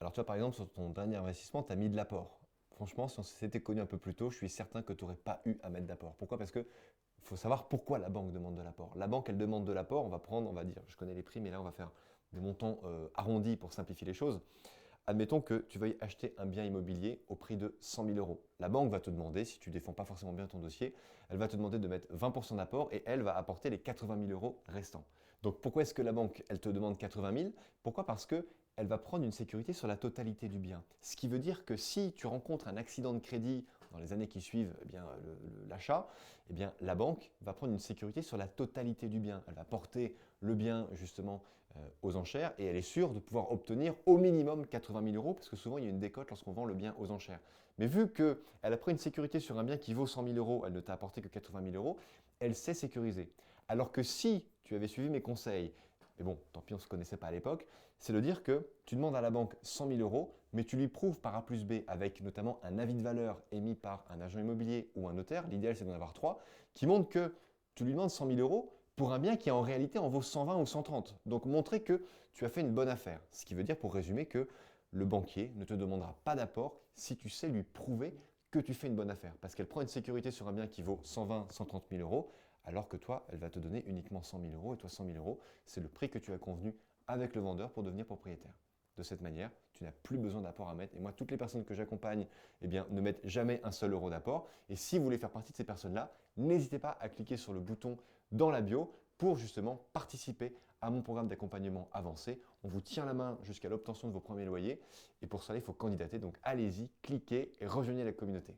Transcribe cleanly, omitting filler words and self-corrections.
Alors tu vois, par exemple, sur ton dernier investissement, tu as mis de l'apport. Franchement, si on s'était connu un peu plus tôt, je suis certain que tu n'aurais pas eu à mettre d'apport. Pourquoi? Parce que faut savoir pourquoi la banque demande de l'apport. La banque, elle demande de l'apport, on va prendre, on va dire, je connais les prix, mais là, on va faire des montants arrondis pour simplifier les choses. Admettons que tu veuilles acheter un bien immobilier au prix de 100 000 euros. La banque va te demander, si tu ne défends pas forcément bien ton dossier, elle va te demander de mettre 20% d'apport et elle va apporter les 80 000 euros restants. Donc pourquoi est-ce que la banque, elle te demande 80 000? Pourquoi? Parce que elle va prendre une sécurité sur la totalité du bien. Ce qui veut dire que si tu rencontres un accident de crédit dans les années qui suivent l'achat, la banque va prendre une sécurité sur la totalité du bien. Elle va porter le bien justement aux enchères et elle est sûre de pouvoir obtenir au minimum 80 000 euros parce que souvent il y a une décote lorsqu'on vend le bien aux enchères. Mais vu qu'elle a pris une sécurité sur un bien qui vaut 100 000 euros, elle ne t'a apporté que 80 000 euros, elle sait sécuriser. Alors que si tu avais suivi mes conseils, mais bon, tant pis, on ne se connaissait pas à l'époque, c'est de dire que tu demandes à la banque 100 000 euros, mais tu lui prouves par A plus B, avec notamment un avis de valeur émis par un agent immobilier ou un notaire, l'idéal c'est d'en avoir trois, qui montre que tu lui demandes 100 000 euros pour un bien qui en réalité en vaut 120 ou 130. Donc montrer que tu as fait une bonne affaire. Ce qui veut dire, pour résumer, que le banquier ne te demandera pas d'apport si tu sais lui prouver que tu fais une bonne affaire. Parce qu'elle prend une sécurité sur un bien qui vaut 120, 130 000 euros, alors que toi, elle va te donner uniquement 100 000 euros. Et toi, 100 000 euros, c'est le prix que tu as convenu avec le vendeur pour devenir propriétaire. De cette manière, tu n'as plus besoin d'apport à mettre. Et moi, toutes les personnes que j'accompagne, ne mettent jamais un seul euro d'apport. Et si vous voulez faire partie de ces personnes-là, n'hésitez pas à cliquer sur le bouton dans la bio pour justement participer à mon programme d'accompagnement avancé. On vous tient la main jusqu'à l'obtention de vos premiers loyers. Et pour cela, il faut candidater. Donc allez-y, cliquez et rejoignez la communauté.